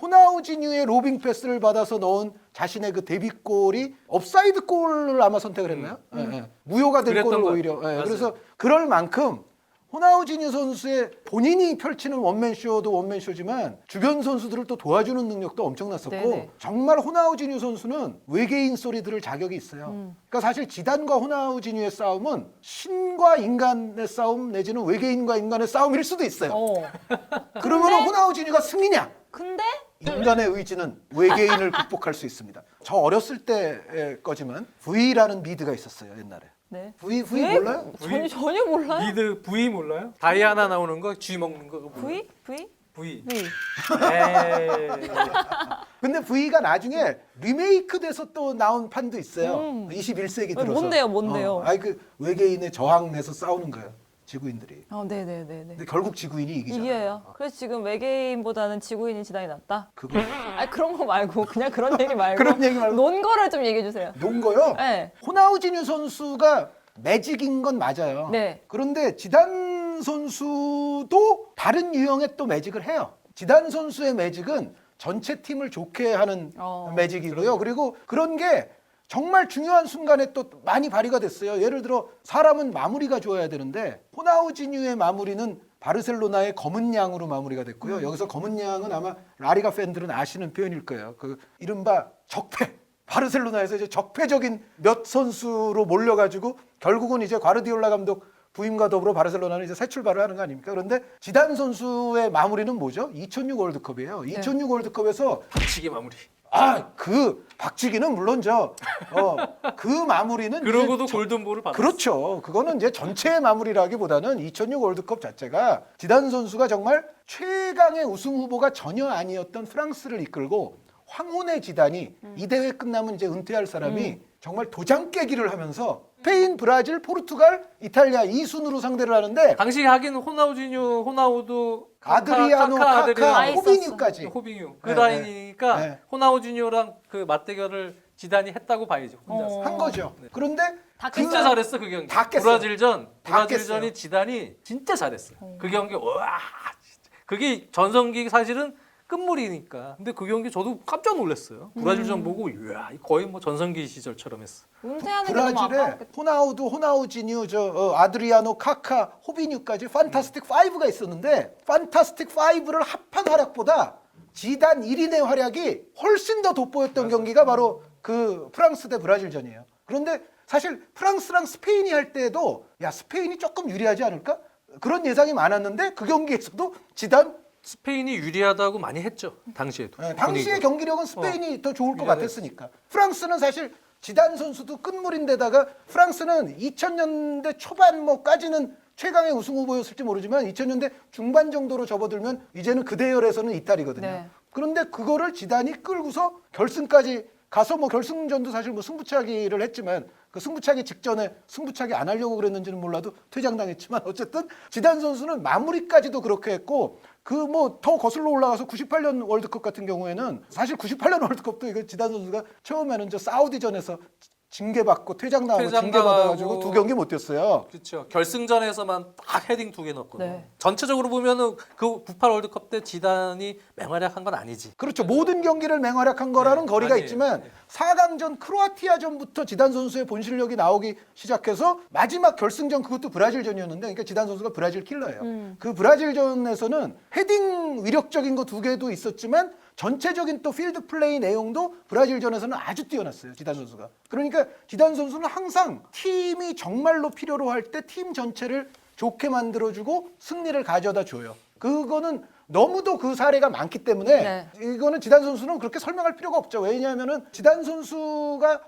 호나우지뉴의 로빙 패스를 받아서 넣은 자신의 그 데뷔골이 업사이드 골을 아마 선택을 했나요? 예, 예. 무효가 된 그랬던 골을 것 오히려. 같아요. 예, 맞아요. 그래서 그럴 만큼 호나우지뉴 선수의 본인이 펼치는 원맨쇼도 원맨쇼지만 주변 선수들을 또 도와주는 능력도 엄청났었고 네네. 정말 호나우지뉴 선수는 외계인 소리 들을 자격이 있어요. 그러니까 사실 지단과 호나우지뉴의 싸움은 신과 인간의 싸움 내지는 외계인과 인간의 싸움일 수도 있어요. 그러면 호나우지뉴가 승리냐? 근데 인간의 의지는 외계인을 극복할 수 있습니다. 저 어렸을 때의 거지만 V라는 미드가 있었어요, 옛날에. 네. V 네? 몰라요? 전혀 몰라요. 니들 V 몰라요? 다이아나 나오는 거, 쥐 먹는 거 그거 몰라요? V? V. V. 에이. 근데 V가 나중에 리메이크돼서 또 나온 판도 있어요. 21세기 들어서. 뭔데요? 아니 그 외계인의 저항해서 싸우는 거예요. 지구인들이. 네네네네. 근데 결국 지구인이 이기잖아요. 이겨요. 그래서 지금 외계인보다는 지구인이 지단이 낫다. 그거 아니 그런 거 말고 그냥 그런 얘기 말고 그런 얘기 말고. 논 거를 좀 얘기해 주세요. 논 거요? 네. 호나우지뉴 선수가 매직인 건 맞아요. 네. 그런데 지단 선수도 다른 유형의 또 매직을 해요. 지단 선수의 매직은 전체 팀을 좋게 하는 매직이고요. 그리고 그런 게 정말 중요한 순간에 또 많이 발휘가 됐어요. 예를 들어 사람은 마무리가 좋아야 되는데 호나우지뉴의 마무리는 바르셀로나의 검은 양으로 마무리가 됐고요. 여기서 검은 양은 아마 라리가 팬들은 아시는 표현일 거예요. 그 이른바 적폐. 바르셀로나에서 이제 적폐적인 몇 선수로 몰려가지고 결국은 이제 과르디올라 감독 부임과 더불어 바르셀로나는 이제 새 출발을 하는 거 아닙니까? 그런데 지단 선수의 마무리는 뭐죠? 2006 월드컵이에요. 2006 월드컵에서 박치기 마무리. 그 박치기는 물론 그 마무리는 그러고도 이제 골든볼을 받았어요. 그렇죠. 그거는 이제 전체의 마무리라기보다는 2006 월드컵 자체가 지단 선수가 정말 최강의 우승 후보가 전혀 아니었던 프랑스를 이끌고 황혼의 지단이 이 대회 끝나면 이제 은퇴할 사람이 정말 도장 깨기를 하면서 스페인, 브라질, 포르투갈, 이탈리아 이 순으로 상대를 하는데 당시 하긴 호나우지뉴, 호나우두, 아드리아노, 카카, 아드리아노, 호비뉴까지. 호빙유 그 네, 라인이니까 네. 호나우지뉴랑 그 맞대결을 지단이 했다고 봐야죠. 혼자서. 한 거죠. 그런데 다 그- 진짜 잘했어 그 경기. 다 깼어요. 브라질전이 다 깼어요. 지단이 진짜 잘했어요. 그 경기 와 진짜. 그게 전성기 사실은 끝물이니까. 근데 그 경기 저도 깜짝 놀랐어요. 브라질전 보고 이야 거의 뭐 전성기 시절처럼 했어. 은퇴하는 게 너무 브라질에 아깝겠다. 호나우두, 호나우지뉴, 아드리아노, 카카, 호비뉴까지 판타스틱 5가 있었는데 판타스틱 5를 합한 활약보다 지단 1인의 활약이 훨씬 더 돋보였던 경기가 바로 그 프랑스 대 브라질전이에요. 그런데 사실 프랑스랑 스페인이 할 때도 야 스페인이 조금 유리하지 않을까? 그런 예상이 많았는데 그 경기에서도 지단 스페인이 유리하다고 많이 했죠. 당시에도. 당시의 분위기가. 경기력은 스페인이 더 좋을 것 유리하다 같았으니까. 프랑스는 사실 지단 선수도 끝물인데다가 프랑스는 2000년대 초반 뭐까지는 최강의 우승 후보였을지 모르지만 2000년대 중반 정도로 접어들면 이제는 그 대열에서는 이탈이거든요. 네. 그런데 그거를 지단이 끌고서 결승까지 가서 뭐 결승전도 사실 뭐 승부차기를 했지만 그 승부차기 직전에 승부차기 안 하려고 그랬는지는 몰라도 퇴장당했지만 어쨌든 지단 선수는 마무리까지도 그렇게 했고 그 뭐 더 거슬러 올라가서 98년 월드컵 같은 경우에는 사실 98년 월드컵도 이거 지단 선수가 처음에는 저 사우디전에서 징계받고 퇴장당하고 퇴장당하고 징계받아가지고 2경기 못 뛰었어요. 그렇죠. 결승전에서만 딱 헤딩 2개 넣었거든요. 네. 전체적으로 보면은 그 98 월드컵 때 지단이 맹활약한 건 아니지. 그렇죠. 모든 경기를 맹활약한 거라는 네, 거리가 아니에요. 있지만 네. 4강전 크로아티아전부터 지단 선수의 본 실력이 나오기 시작해서 마지막 결승전 그것도 브라질전이었는데 그러니까 지단 선수가 브라질 킬러예요. 그 브라질전에서는 헤딩 위력적인 거 2개도 있었지만 전체적인 또 필드 플레이 내용도 브라질전에서는 아주 뛰어났어요. 지단 선수가. 그러니까 지단 선수는 항상 팀이 정말로 필요로 할 때 팀 전체를 좋게 만들어주고 승리를 가져다 줘요. 그거는 너무도 그 사례가 많기 때문에 네. 이거는 지단 선수는 그렇게 설명할 필요가 없죠. 왜냐하면은 지단 선수가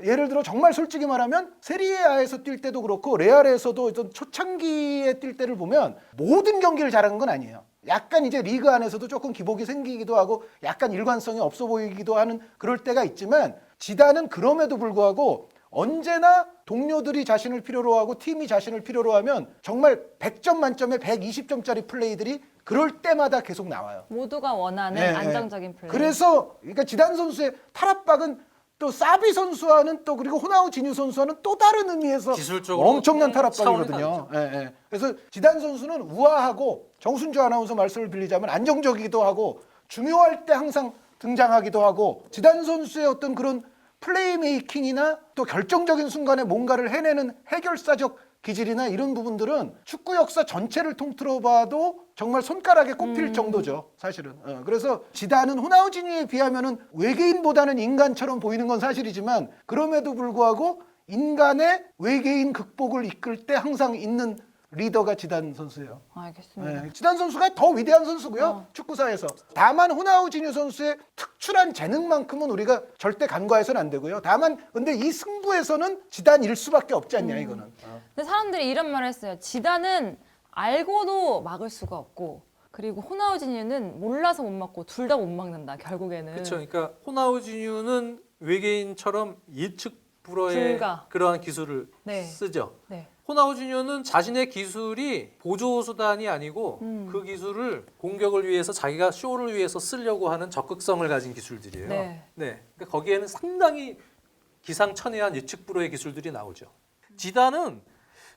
예를 들어 정말 솔직히 말하면 세리에아에서 뛸 때도 그렇고 레알에서도 어떤 초창기에 뛸 때를 보면 모든 경기를 잘하는 건 아니에요. 약간 이제 리그 안에서도 조금 기복이 생기기도 하고 약간 일관성이 없어 보이기도 하는 그럴 때가 있지만 지단은 그럼에도 불구하고 언제나 동료들이 자신을 필요로 하고 팀이 자신을 필요로 하면 정말 100점 만점에 120점짜리 플레이들이 그럴 때마다 계속 나와요. 모두가 원하는 네, 안정적인 플레이. 그래서 그러니까 지단 선수의 탈압박은 또 사비 선수와는 또 그리고 호나우지뉴 선수와는 또 다른 의미에서 기술적으로 엄청난 차원이 탈압박이거든요. 예, 예. 그래서 지단 선수는 우아하고 정순주 아나운서 말씀을 빌리자면 안정적이기도 하고 중요할 때 항상 등장하기도 하고 지단 선수의 어떤 그런 플레이메이킹이나 또 결정적인 순간에 뭔가를 해내는 해결사적 기질이나 이런 부분들은 축구 역사 전체를 통틀어 봐도 정말 손가락에 꼽힐 정도죠, 사실은. 그래서 지단은 호나우지니에 비하면은 외계인보다는 인간처럼 보이는 건 사실이지만 그럼에도 불구하고 인간의 외계인 극복을 이끌 때 항상 있는 리더가 지단 선수예요. 알겠습니다. 지단 선수가 더 위대한 선수고요. 축구사에서. 다만 호나우지뉴 선수의 특출한 재능만큼은 우리가 절대 간과해서는 안 되고요. 다만 근데 이 승부에서는 지단일 수밖에 없지 않냐 이거는. 근데 사람들이 이런 말을 했어요. 지단은 알고도 막을 수가 없고 그리고 호나우지뉴는 몰라서 못 막고 둘 다 못 막는다 결국에는. 그렇죠. 그러니까 호나우지뉴는 외계인처럼 예측 불허의 불가. 그러한 기술을 네. 쓰죠. 네. 호나우지뉴는 자신의 기술이 보조 수단이 아니고 그 기술을 공격을 위해서 자기가 쇼를 위해서 쓰려고 하는 적극성을 가진 기술들이에요. 네. 그러니까 거기에는 상당히 기상천외한 예측 불허의 기술들이 나오죠. 지단은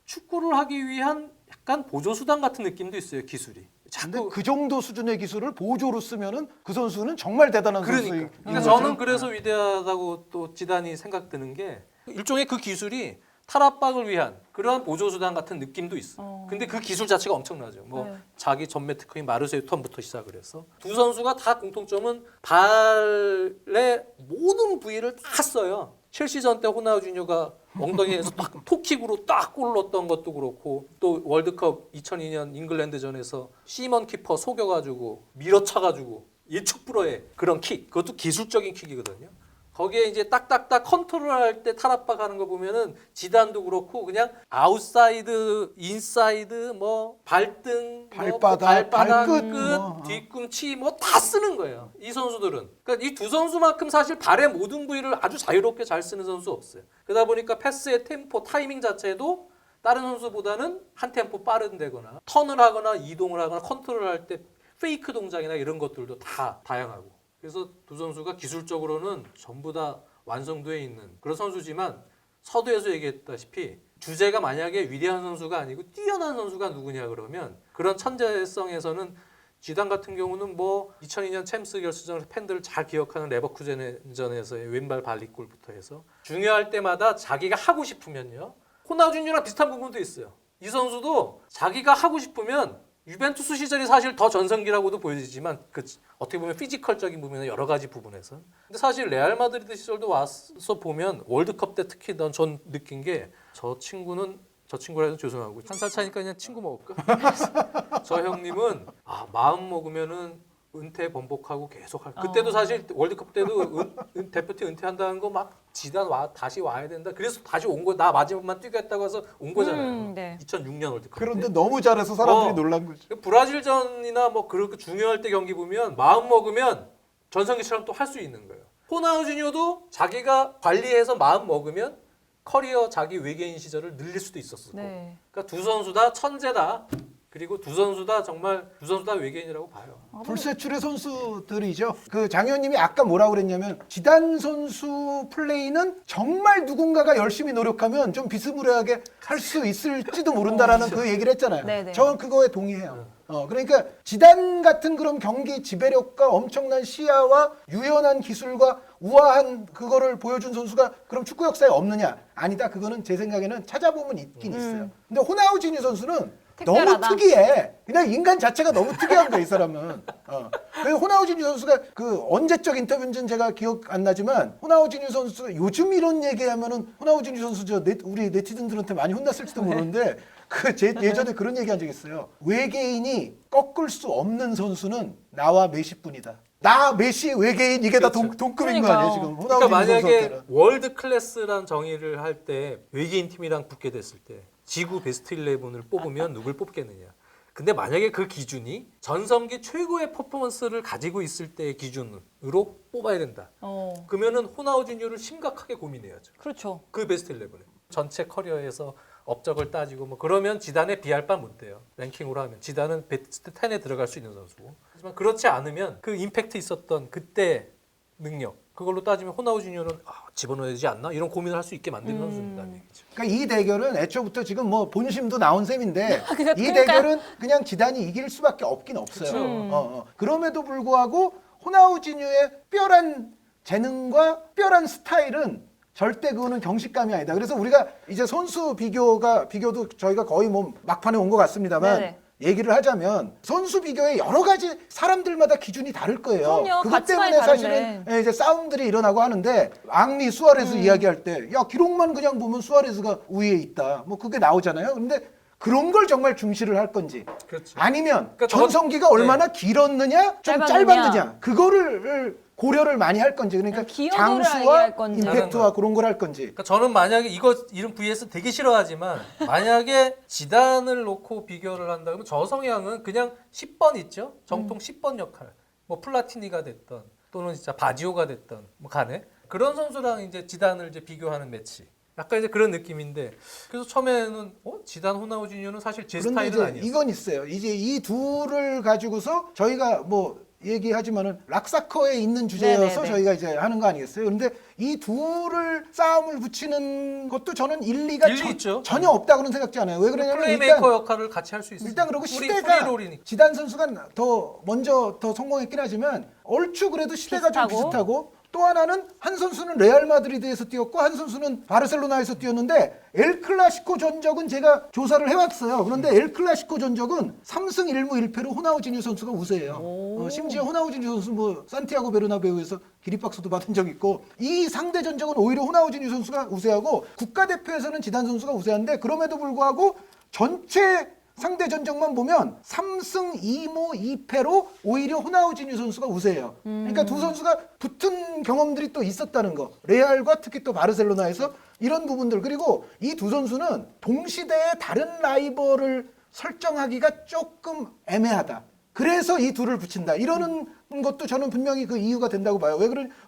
축구를 하기 위한 약간 보조 수단 같은 느낌도 있어요. 기술이. 근데 자꾸 그 정도 수준의 기술을 보조로 쓰면은 그 선수는 정말 대단한 선수인 그러니까 거죠. 저는 그래서 위대하다고 또 지단이 생각드는 게 일종의 그 기술이 탈압박을 위한 그러한 보조 수단 같은 느낌도 있어. 근데 그 기술 자체가 엄청나죠. 뭐 네. 자기 전매 특허인 마르세유 턴부터 시작을 해서 두 선수가 다 공통점은 발의 모든 부위를 다 써요. 첼시전 때 호나우지뉴가 엉덩이에서 딱 톡킥으로 딱 골 넣었던 것도 그렇고 또 월드컵 2002년 잉글랜드전에서 시먼 키퍼 속여가지고 밀어쳐가지고 예측 불허의 그런 킥 그것도 기술적인 킥이거든요. 거기에 이제 딱딱딱 컨트롤할 때 탈압박하는 거 보면은 지단도 그렇고 그냥 아웃사이드, 인사이드, 뭐 발등, 발바닥, 발끝, 끝, 뭐. 뒤꿈치 뭐 다 쓰는 거예요. 이 선수들은. 그러니까 이 두 선수만큼 사실 발의 모든 부위를 아주 자유롭게 잘 쓰는 선수 없어요. 그러다 보니까 패스의 템포, 타이밍 자체도 다른 선수보다는 한 템포 빠른데거나 턴을 하거나 이동을 하거나 컨트롤할 때 페이크 동작이나 이런 것들도 다 다양하고. 그래서 두 선수가 기술적으로는 전부 다 완성되어 있는 그런 선수지만 서두에서 얘기했다시피 주제가 만약에 위대한 선수가 아니고 뛰어난 선수가 누구냐 그러면 그런 천재성에서는 지단 같은 경우는 뭐 2002년 챔스 결승전에서 팬들을 잘 기억하는 레버쿠젠전에서의 왼발 발리골부터 해서 중요할 때마다 자기가 하고 싶으면요. 호나우지뉴랑 비슷한 부분도 있어요. 이 선수도 자기가 하고 싶으면 유벤투스 시절이 사실 더 전성기라고도 보여지지만 그 어떻게 보면 피지컬적인 부분이나 여러 가지 부분에서 근데 사실 레알 마드리드 시절도 와서 보면 월드컵 때 특히 전 느낀 게 저 친구라 해서 죄송하고 한 살 차이니까 그냥 친구 먹을까? 저 형님은 마음 먹으면은 은퇴 번복하고 계속 그때도 사실 월드컵 때도 대표팀 은퇴한다는 거 막 지단 다시 와야 된다. 그래서 다시 온 거 나 마지막만 뛰겠다고 해서 온 거잖아요. 네. 2006년 월드컵. 그런데 너무 잘해서 사람들이 놀란 거죠. 브라질전이나 뭐 그렇게 중요할 때 경기 보면 마음 먹으면 전성기처럼 또 할 수 있는 거예요. 호나우지뉴도 자기가 관리해서 마음 먹으면 커리어 자기 외계인 시절을 늘릴 수도 있었고. 네. 그러니까 두 선수 다 천재다. 그리고 두 선수 다 정말 두 선수 다 외계인이라고 봐요. 불세출의 선수들이죠. 그 장 의원님이 아까 뭐라고 그랬냐면 지단 선수 플레이는 정말 누군가가 열심히 노력하면 좀 비스무리하게 할 수 있을지도 모른다라는 그 얘기를 했잖아요. 네네. 저는 그거에 동의해요. 그러니까 지단 같은 그런 경기 지배력과 엄청난 시야와 유연한 기술과 우아한 그거를 보여준 선수가 그럼 축구 역사에 없느냐? 아니다. 그거는 제 생각에는 찾아보면 있긴 있어요. 근데 호나우지뉴 선수는 너무 특별하다. 특이해. 그냥 인간 자체가 너무 특이한 거야, 이 사람은. 그래서 호나우지뉴 선수가 그 언제적 인터뷰인지는 제가 기억 안 나지만 호나우지뉴 선수 요즘 이런 얘기하면은 호나우지뉴 선수 우리 네티즌들한테 많이 혼났을지도 모르는데 예전에 그런 얘기 한 적 있어요. 외계인이 꺾을 수 없는 선수는 나와 메시뿐이다. 나 메시 외계인 이게 다 그렇죠. 동급인 거 아니에요, 지금. 그러니까 호나우지뉴 만약에 선수한테는. 월드 클래스란 정의를 할 때 외계인 팀이랑 붙게 됐을 때 지구 베스트 11을 뽑으면 누굴 뽑겠느냐. 근데 만약에 그 기준이 전성기 최고의 퍼포먼스를 가지고 있을 때의 기준으로 뽑아야 된다. 그러면은 호나우지뉴를 심각하게 고민해야죠. 그렇죠. 그 베스트 11에. 전체 커리어에서 업적을 따지고 뭐 그러면 지단에 비할 바 못 돼요. 랭킹으로 하면 지단은 베스트 10에 들어갈 수 있는 선수고. 하지만 그렇지 않으면 그 임팩트 있었던 그때 능력 그걸로 따지면 호나우지뉴는 집어넣어야 되지 않나? 이런 고민을 할 수 있게 만드는 선수입니다. 얘기죠. 그러니까 이 대결은 애초부터 지금 뭐 본심도 나온 셈인데 이 그러니까요. 대결은 그냥 지단이 이길 수밖에 없긴 없어요. 그쵸. 그럼에도 불구하고 호나우지뉴의 뼈란 재능과 뼈란 스타일은 절대 그거는 경식감이 아니다. 그래서 우리가 이제 선수 비교도 저희가 거의 뭐 막판에 온 것 같습니다만 네네. 얘기를 하자면 선수 비교에 여러 가지 사람들마다 기준이 다를 거예요. 그럼요. 그것 가치관이 때문에 다른데. 사실은 이제 싸움들이 일어나고 하는데 앙리 수아레스 이야기할 때 야 기록만 그냥 보면 수아레스가 우위에 있다. 뭐 그게 나오잖아요. 근데 그런 걸 정말 중시를 할 건지 그렇죠. 아니면 그러니까 전성기가 얼마나 길었느냐 좀 짧았느냐. 짧았느냐 그거를 고려를 많이 할 건지 그러니까 기여도를 장수와 얘기할 건지. 임팩트와 그런 걸 할 건지 그러니까 저는 만약에 이런 VS 되게 싫어하지만 만약에 지단을 놓고 비교를 한다 그러면 저 성향은 그냥 10번 있죠. 정통 10번 역할. 뭐 플라티니가 됐던 또는 진짜 바지오가 됐던 뭐 간에 그런 선수랑 이제 지단을 이제 비교하는 매치. 약간 이제 그런 느낌인데 그래서 처음에는 지단 호나우지뉴는 사실 제 그런데 스타일은 이제 아니었어요. 이건 있어요. 이제 이 둘을 가지고서 저희가 뭐 얘기하지만은 락사커에 있는 주제여서 네네네. 저희가 이제 하는 거 아니겠어요? 그런데 이 둘을 싸움을 붙이는 것도 저는 일리가 일리 있죠. 전혀 없다고는 생각지 않아요. 왜 그러냐면 플레이메이커 일단 역할을 같이 할 수 있어요. 일단 그리고 시대가 프리롤이니까. 지단 선수가 더 먼저 더 성공했긴 하지만 얼추 그래도 시대가 좀 비슷하고. 비슷하고 또 하나는 한 선수는 레알 마드리드에서 뛰었고 한 선수는 바르셀로나에서 뛰었는데 엘 클라시코 전적은 제가 조사를 해왔어요. 그런데 엘 클라시코 전적은 3승 1무 1패로 호나우지뉴 선수가 우세해요. 심지어 호나우지뉴 선수 뭐 산티아고 베르나베우에서 기립박수도 받은 적 있고 이 상대 전적은 오히려 호나우지뉴 선수가 우세하고 국가대표에서는 지단 선수가 우세한데 그럼에도 불구하고 전체 상대 전적만 보면 3승 2무 2패로 오히려 호나우지뉴 선수가 우세해요. 그러니까 두 선수가 붙은 경험들이 또 있었다는 거. 레알과 특히 또 바르셀로나에서 이런 부분들. 그리고 이 두 선수는 동시대의 다른 라이벌을 설정하기가 조금 애매하다. 그래서 이 둘을 붙인다. 이러는 것도 저는 분명히 그 이유가 된다고 봐요. 왜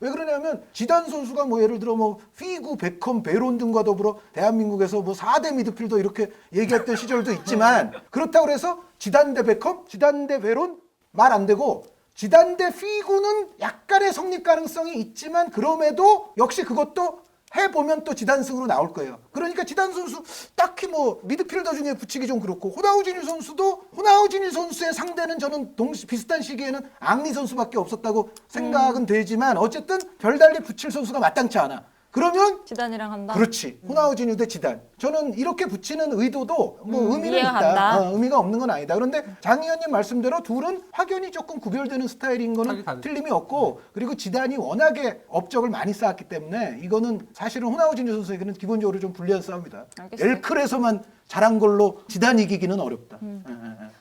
그러냐면 지단 선수가 뭐 예를 들어 뭐 피구, 베컴, 베론 등과 더불어 대한민국에서 뭐 4대 미드필더 이렇게 얘기했던 시절도 있지만 그렇다고 해서 지단 대 베컴, 지단 대 베론 말 안 되고 지단 대 피구는 약간의 성립 가능성이 있지만 그럼에도 역시 그것도 해보면 또 지단승으로 나올 거예요. 그러니까 지단 선수 딱히 뭐 미드필더 중에 붙이기 좀 그렇고 호나우지뉴 선수도 호나우지뉴 선수의 상대는 저는 비슷한 시기에는 앙리 선수밖에 없었다고 생각은 되지만 어쨌든 별달리 붙일 선수가 마땅치 않아. 그러면 지단이랑 한다. 그렇지. 호나우지뉴 대 지단. 저는 이렇게 붙이는 의도도 뭐 의미는 이해가 있다. 간다. 의미가 없는 건 아니다. 그런데 장 의원님 말씀대로 둘은 확연히 조금 구별되는 스타일인 거는 다르죠. 틀림이 없고 그리고 지단이 워낙에 업적을 많이 쌓았기 때문에 이거는 사실은 호나우지뉴 선수에게는 기본적으로 좀 불리한 싸움이다. 알겠습니다. 엘클에서만 잘한 걸로 지단 이기기는 어렵다. 예.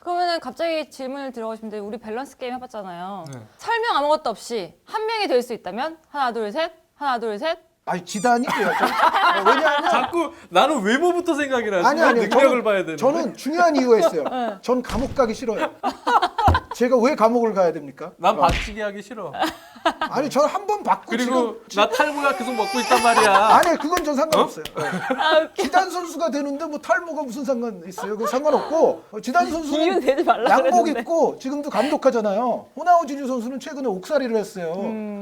그러면은 갑자기 질문을 들어가고 싶은데 우리 밸런스 게임 해봤잖아요. 네. 설명 아무것도 없이 한 명이 될 수 있다면 하나 둘 셋, 하나 둘 셋. 아니 지단이 돼야죠. 왜냐하면 자꾸 나는 외모부터 생각이 나지. 아니 능력을 봐야 되는데. 저는 중요한 이유가 있어요. 전 감옥 가기 싫어요. 제가 왜 감옥을 가야 됩니까? 난 박치기 하기 싫어. 아니 저는 한 번 받고 그리고 지금 나 탈모약 계속 먹고 있단 말이야. 아니 그건 전 상관없어요. 지단 선수가 되는데 뭐 탈모가 무슨 상관 있어요? 그 상관없고 지단 기운 선수는 내지 말라 양복 그랬는데. 입고 지금도 감독하잖아요. 호나우지류 선수는 최근에 옥살이를 했어요.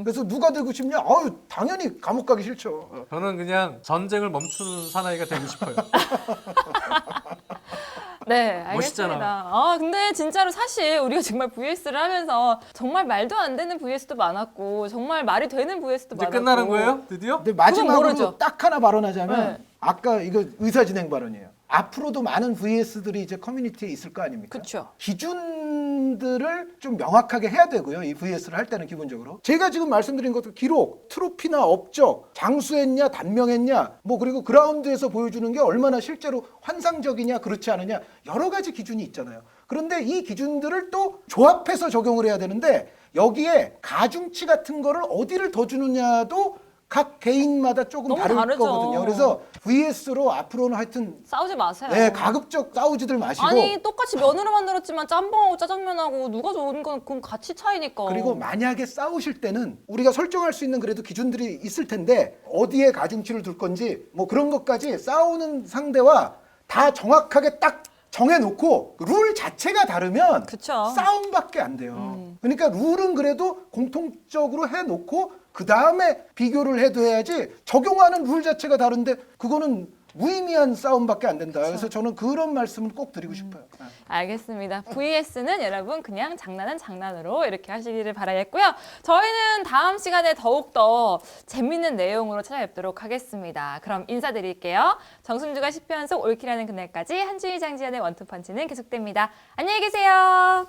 그래서 누가 되고 싶냐? 아유 당연히 감옥 가기 싫죠. 저는 그냥 전쟁을 멈추는 사나이가 되고 싶어요. 네, 알겠습니다. 멋있잖아. 근데 진짜로 사실 우리가 정말 VS를 하면서 정말 말도 안 되는 VS도 많았고 정말 말이 되는 VS도 이제 많았고. 끝나는 거예요? 드디어? 근데 마지막으로 모르죠. 딱 하나 발언하자면 네. 아까 이거 의사진행 발언이에요. 앞으로도 많은 VS들이 이제 커뮤니티에 있을 거 아닙니까? 그쵸. 기준들을 좀 명확하게 해야 되고요. 이 VS를 할 때는 기본적으로. 제가 지금 말씀드린 것도 기록, 트로피나 업적, 장수했냐, 단명했냐, 뭐 그리고 그라운드에서 보여주는 게 얼마나 실제로 환상적이냐, 그렇지 않으냐 여러 가지 기준이 있잖아요. 그런데 이 기준들을 또 조합해서 적용을 해야 되는데 여기에 가중치 같은 거를 어디를 더 주느냐도 각 개인마다 조금 너무 다를 다르죠. 거거든요. 그래서 VS로 앞으로는 하여튼 싸우지 마세요. 네, 가급적 싸우지들 마시고 아니 똑같이 면으로 만들었지만 짬뽕하고 짜장면하고 누가 좋은 건 그건 가치 차이니까. 그리고 만약에 싸우실 때는 우리가 설정할 수 있는 그래도 기준들이 있을 텐데 어디에 가중치를 둘 건지 뭐 그런 것까지 싸우는 상대와 다 정확하게 딱 정해놓고 룰 자체가 다르면 그쵸. 싸움밖에 안 돼요. 그러니까 룰은 그래도 공통적으로 해놓고 그 다음에 비교를 해도 해야지 적용하는 룰 자체가 다른데 그거는 무의미한 싸움밖에 안 된다. 그래서 저는 그런 말씀을 꼭 드리고 싶어요. 알겠습니다. VS는 여러분 그냥 장난은 장난으로 이렇게 하시기를 바라겠고요. 저희는 다음 시간에 더욱더 재밌는 내용으로 찾아뵙도록 하겠습니다. 그럼 인사드릴게요. 정순주가 10편 속 올킬하는 그날까지 한주희 장지연의 원투펀치는 계속됩니다. 안녕히 계세요.